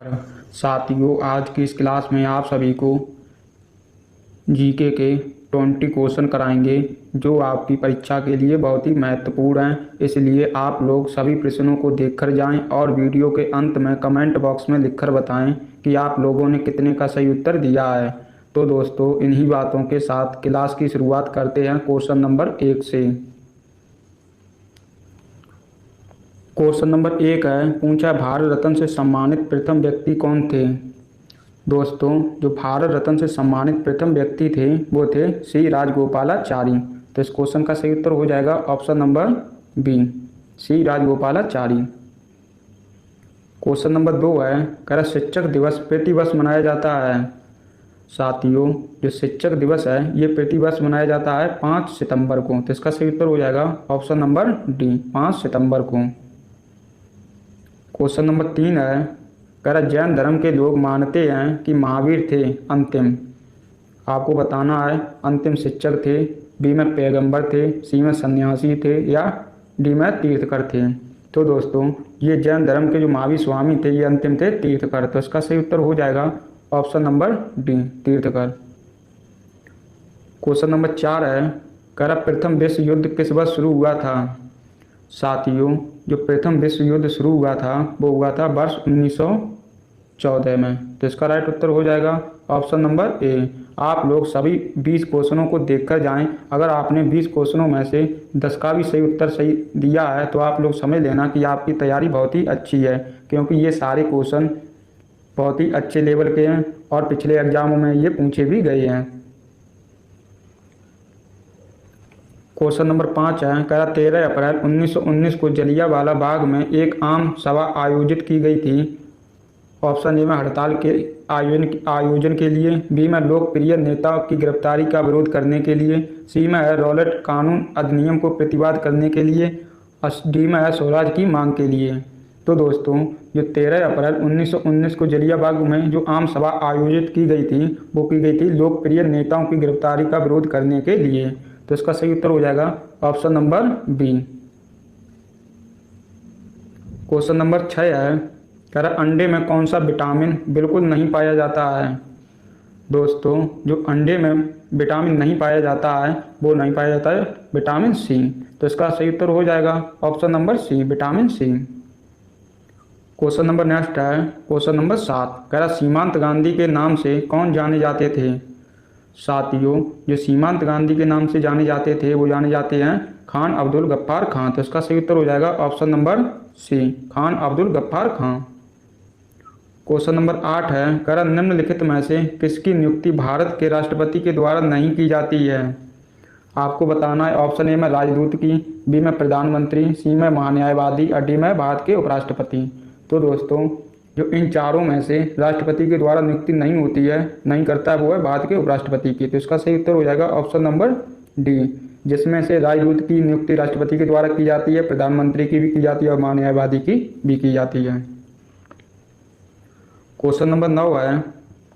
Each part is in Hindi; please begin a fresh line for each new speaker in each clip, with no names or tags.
साथियों, आज की इस क्लास में आप सभी को जीके के 20 क्वेश्चन कराएंगे जो आपकी परीक्षा के लिए बहुत ही महत्वपूर्ण हैं। इसलिए आप लोग सभी प्रश्नों को देखकर जाएं और वीडियो के अंत में कमेंट बॉक्स में लिखकर बताएं कि आप लोगों ने कितने का सही उत्तर दिया है। तो दोस्तों, इन्हीं बातों के साथ क्लास की शुरुआत करते हैं क्वेश्चन नंबर 1 से। क्वेश्चन नंबर 1 है, पूछा भारत रत्न से सम्मानित प्रथम व्यक्ति कौन थे। दोस्तों, जो भारत रत्न से सम्मानित प्रथम व्यक्ति थे वो थे श्री राजगोपालाचारी। तो इस क्वेश्चन का सही उत्तर हो जाएगा option number B, Shri Rajagopalachari. Question number 2 है, कह शिक्षक दिवस प्रतिवर्ष मनाया जाता है। साथियों, जो शिक्षक दिवस है ये प्रतिवर्ष मनाया जाता है 5 सितंबर को। तो इसका सही उत्तर हो जाएगा ऑप्शन नंबर डी, 5 सितंबर को। क्वेश्चन नंबर 3 है, कह जैन धर्म के लोग मानते हैं कि महावीर थे अंतिम। आपको बताना है अंतिम शिक्षक थे, बी में पैगंबर थे, सी में सन्यासी थे या डी में तीर्थकर थे। तो दोस्तों, ये जैन धर्म के जो महावीर स्वामी थे ये अंतिम थे तीर्थकर। तो इसका सही उत्तर हो जाएगा option number D, Tirthankar. Question number 4 है, कह प्रथम विश्व युद्ध किस वर्ष शुरू हुआ था। साथियों, जो प्रथम विश्व युद्ध शुरू हुआ था वो हुआ था वर्ष 1914 में। तो इसका राइट उत्तर हो जाएगा ऑप्शन नंबर ए। आप लोग सभी 20 क्वेश्चनों को देखकर जाएं। अगर आपने 20 क्वेश्चनों में से 10 का भी सही उत्तर सही दिया है तो आप लोग समझ लेना कि आपकी तैयारी बहुत ही अच्छी है, क्योंकि ये सारे क्वेश्चन बहुत ही अच्छे लेवल के हैं और पिछले एग्जामों में ये पूछे भी गए हैं। क्वेश्चन नंबर 5 है, कह 13 अप्रैल 1919 को जलियांवाला बाग में एक आम सभा आयोजित की गई थी। ऑप्शन ए में हड़ताल के आयोजन के लिए, बी में लोकप्रिय नेताओं की गिरफ्तारी का विरोध करने के लिए, सी में है रॉलेट कानून अधिनियम को प्रतिवाद करने के लिए, डी में है स्वराज की मांग के लिए। तो दोस्तों, जो 13 अप्रैल 1919 को जलियांवाला बाग में जो आम सभा आयोजित की गई थी वो की गई थी लोकप्रिय नेताओं की गिरफ्तारी का विरोध करने के लिए। तो इसका सही उत्तर हो जाएगा option number B. Question number 6 है, कह रहा अंडे में कौन सा विटामिन बिल्कुल नहीं पाया जाता है। दोस्तों, जो अंडे में विटामिन नहीं पाया जाता है वो नहीं पाया जाता है विटामिन सी। तो इसका सही उत्तर हो जाएगा option number C, vitamin C. Question number next है, क्वेश्चन नंबर 7, कह रहा सीमांत गांधी के नाम से कौन जाने जाते थे। साथियों, जो सीमांत गांधी के नाम से जाने जाते थे वो जाने जाते हैं खान अब्दुल गफ्फार खां। तो इसका सही उत्तर हो जाएगा option number C, Khan Abdul Ghaffar Khan. Question number 8 है, कह निम्नलिखित में से किसकी नियुक्ति भारत के राष्ट्रपति के द्वारा नहीं की जाती है। आपको बताना है ऑप्शन ए में राजदूत की, बी में प्रधानमंत्री, सी में महान्यायवादी और डी में भारत के उपराष्ट्रपति। तो दोस्तों, जो इन चारों में से राष्ट्रपति के द्वारा नियुक्ति नहीं होती है, नहीं करता है, वो है भारत के उपराष्ट्रपति की। तो इसका सही उत्तर हो जाएगा ऑप्शन नंबर डी, जिसमें से राजदूत की नियुक्ति राष्ट्रपति के द्वारा की जाती है, प्रधानमंत्री की भी की जाती है और महान्यायवादी की भी की जाती है। क्वेश्चन नंबर 9 है,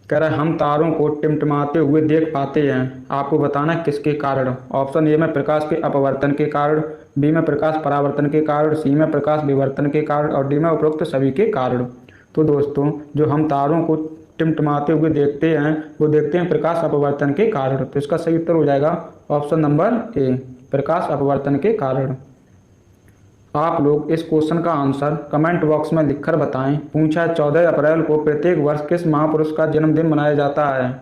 कह रहा है हम तारों को टिमटिमाते हुए देख पाते हैं। आपको बताना है किसके कारण। ऑप्शन ए में प्रकाश के अपवर्तन के कारण, बी में प्रकाश परावर्तन के कारण, सी में प्रकाश विवर्तन के कारण और डी में उपरोक्त सभी के कारण। तो दोस्तों, जो हम तारों को टिमटिमाते हुए देखते हैं वो देखते हैं प्रकाश अपवर्तन के कारण। तो इसका सही उत्तर हो जाएगा ऑप्शन नंबर ए, प्रकाश अपवर्तन के कारण। आप लोग इस क्वेश्चन का आंसर कमेंट बॉक्स में लिखकर बताएं। पूछा 14 अप्रैल को प्रत्येक वर्ष किस महापुरुष का जन्मदिन मनाया जाता है।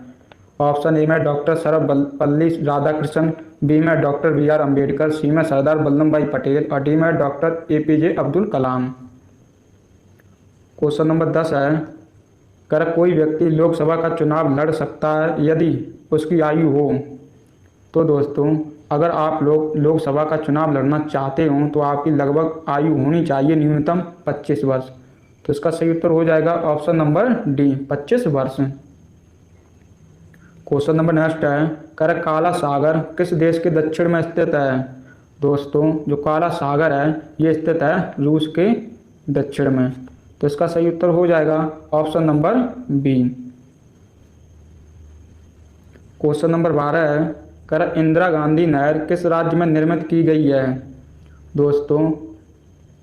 ऑप्शन ए में डॉक्टर सर्वपल्ली राधाकृष्णन, बी में डॉक्टर BR अम्बेडकर, सी में सरदार वल्लभ भाई पटेल और डी में doctor APJ Abdul Kalam. Question number 10 है, कर कोई व्यक्ति लोकसभा का चुनाव लड़ सकता है यदि उसकी आयु हो। तो दोस्तों, अगर आप लोग लोकसभा का चुनाव लड़ना चाहते हो तो आपकी लगभग आयु होनी चाहिए न्यूनतम 25 वर्ष। तो इसका सही उत्तर हो जाएगा ऑप्शन नंबर डी, 25 वर्ष। क्वेश्चन नंबर नेक्स्ट है, कर काला सागर किस देश के दक्षिण में स्थित है। दोस्तों, जो काला सागर है ये स्थित है रूस के दक्षिण में। तो इसका सही उत्तर हो जाएगा option number B. Question number 12 है, कर इंदिरा गांधी नहर किस राज्य में निर्मित की गई है। दोस्तों,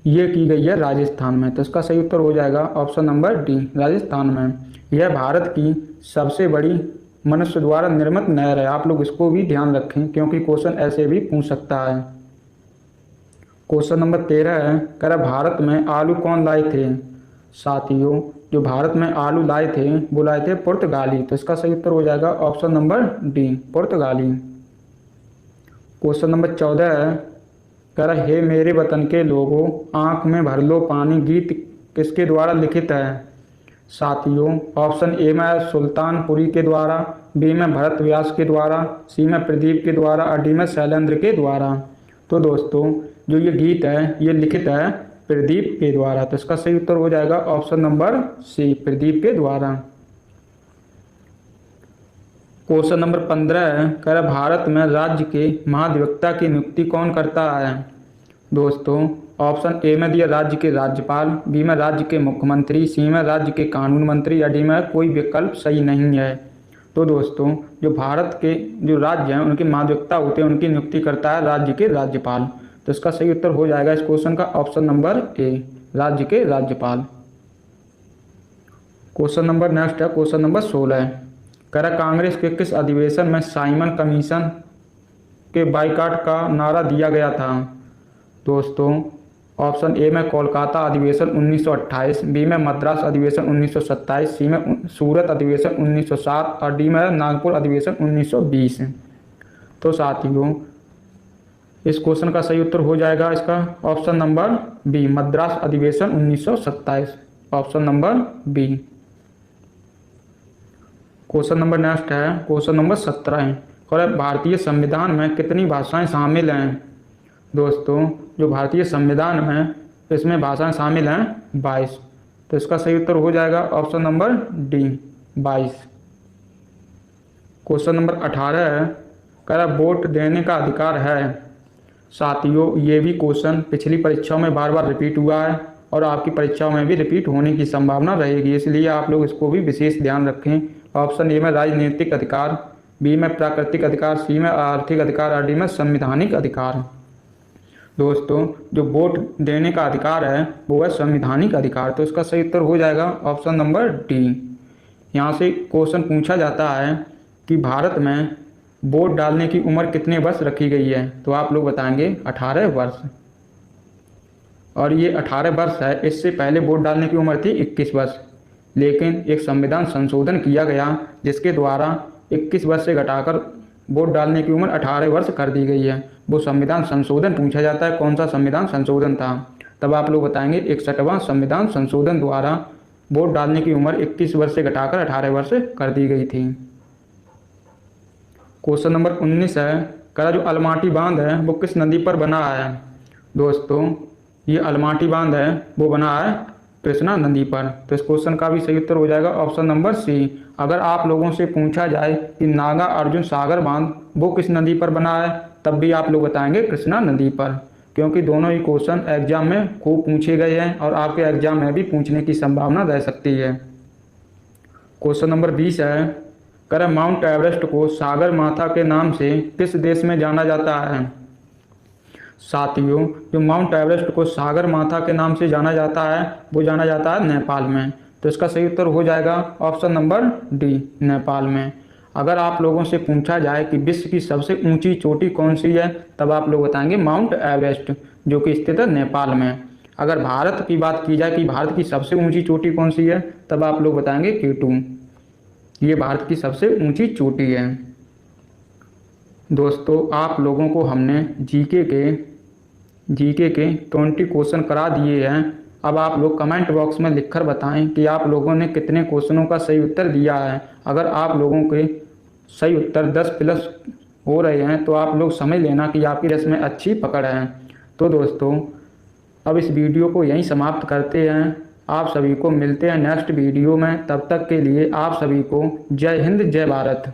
ये की गई है राजस्थान में। तो इसका सही उत्तर हो जाएगा ऑप्शन नंबर डी, राजस्थान में। यह भारत की सबसे बड़ी मनुष्य द्वारा निर्मित नहर है। आप लोग इसको भी ध्यान रखें क्योंकि क्वेश्चन ऐसे भी पूछ सकता है। क्वेश्चन नंबर 13 है, कह रहा भारत में आलू कौन लाए थे? साथियों, जो भारत में आलू लाए थे वो लाए थे पुर्तगाली। तो इसका सही उत्तर हो जाएगा ऑप्शन नंबर डी, पुर्तगाली। क्वेश्चन नंबर 14 है, कह रहा हे मेरे वतन के लोगों आंख में भर लो पानी गीत किसके द्वारा लिखित है? साथियों, ऑप्शन ए में सुल्तानपुरी के द्वारा, बी में भरत व्यास के द्वारा, सी में प्रदीप के द्वारा और डी में शैलेंद्र के द्वारा। तो दोस्तों, जो ये गीत है ये लिखित है प्रदीप के द्वारा। तो इसका सही उत्तर हो जाएगा ऑप्शन नंबर सी, प्रदीप के द्वारा। क्वेश्चन नंबर 15 है, कह रहा भारत में राज्य के महाधिवक्ता की नियुक्ति कौन करता है? दोस्तों, ऑप्शन ए में दिया राज्य के राज्यपाल, बी में राज्य के मुख्यमंत्री, सी में राज्य के कानून मंत्री या डी में कोई विकल्प सही नहीं है। तो दोस्तों, जो भारत के जो राज्य हैं उनके महाधिवक्ता होते हैं उनकी नियुक्ति करता है राज्य के राज्यपाल। तो इसका सही उत्तर हो जाएगा इस क्वेश्चन का ऑप्शन नंबर ए, राज्य के राज्यपाल। क्वेश्चन नंबर नेक्स्ट है क्वेश्चन नंबर 16, कह रहा कांग्रेस के किस अधिवेशन में साइमन कमीशन के बाइकाट का नारा दिया गया था? दोस्तों, ऑप्शन ए में कोलकाता अधिवेशन 1928, बी में मद्रास अधिवेशन 1927, सी में सूरत अधिवेशन 1907 और डी में नागपुर अधिवेशन 1920। तो साथियों, इस क्वेश्चन का सही उत्तर हो जाएगा इसका ऑप्शन नंबर बी, मद्रास अधिवेशन 1927, option number B. Question number next है क्वेश्चन नंबर 17, और भारतीय संविधान में कितनी भाषाएं शामिल हैं? दोस्तों, जो भारतीय संविधान में इसमें भाषाएं शामिल हैं 22। तो इसका सही उत्तर हो जाएगा option number D, 22। Question number 18 है, कह रहा वोट देने का अधिकार है। साथियों, ये भी क्वेश्चन पिछली परीक्षाओं में बार बार रिपीट हुआ है और आपकी परीक्षाओं में भी रिपीट होने की संभावना रहेगी, इसलिए आप लोग इसको भी विशेष ध्यान रखें। ऑप्शन ए में राजनीतिक अधिकार, बी में प्राकृतिक अधिकार, सी में आर्थिक अधिकार और डी में संवैधानिक अधिकार। दोस्तों, जो वोट देने का अधिकार है वो है संवैधानिक अधिकार। तो इसका सही उत्तर हो जाएगा ऑप्शन नंबर डी। यहाँ से क्वेश्चन पूछा जाता है कि भारत में वोट डालने की उम्र कितने वर्ष रखी गई है? तो आप लोग बताएंगे 18 वर्ष। और ये 18 वर्ष है, इससे पहले वोट डालने की उम्र थी 21 वर्ष, लेकिन एक संविधान संशोधन किया गया जिसके द्वारा 21 वर्ष से घटाकर वोट डालने की उम्र 18 वर्ष कर दी गई है। वो संविधान संशोधन पूछा जाता है, कौन सा संविधान संशोधन था? तब आप लोग बताएंगे 61वां संविधान संशोधन द्वारा वोट डालने की उम्र 21 वर्ष से घटाकर 18 वर्ष कर दी गई थी। क्वेश्चन नंबर 19 है, कह जो अलमाटी बांध है वो किस नदी पर बना है? दोस्तों, ये अलमाटी बांध है वो बना है कृष्णा नदी पर। तो इस क्वेश्चन का भी सही उत्तर हो जाएगा ऑप्शन नंबर सी। अगर आप लोगों से पूछा जाए कि नागा अर्जुन सागर बांध वो किस नदी पर बना है, तब भी आप लोग बताएंगे कृष्णा नदी पर, क्योंकि दोनों ही क्वेश्चन एग्जाम में खूब पूछे गए हैं और आपके एग्जाम में भी पूछने की संभावना रह सकती है। क्वेश्चन नंबर 20 है, कह माउंट एवरेस्ट को सागर माथा के नाम से किस देश में जाना जाता है? साथियों, जो माउंट एवरेस्ट को सागर माथा के नाम से जाना जाता है वो जाना जाता है नेपाल में। तो इसका सही उत्तर हो जाएगा ऑप्शन नंबर डी, नेपाल में। अगर आप लोगों से पूछा जाए कि विश्व की सबसे ऊंची चोटी कौन सी है, तब आप लोग बताएंगे माउंट एवरेस्ट, जो कि स्थित है नेपाल में। अगर भारत की बात की जाए कि भारत की सबसे ऊंची चोटी कौन सी है, तब आप लोग बताएंगे K2, ये भारत की सबसे ऊंची चोटी है। दोस्तों, आप लोगों को हमने जीके के 20 क्वेश्चन करा दिए हैं। अब आप लोग कमेंट बॉक्स में लिखकर बताएं कि आप लोगों ने कितने क्वेश्चनों का सही उत्तर दिया है। अगर आप लोगों के सही उत्तर 10 प्लस हो रहे हैं तो आप लोग समझ लेना कि आपकी रेस में अच्छी पकड़ है। तो दोस्तों, अब इस वीडियो को यहीं समाप्त करते हैं। आप सभी को मिलते हैं नेक्स्ट वीडियो में। तब तक के लिए आप सभी को जय हिंद, जय भारत।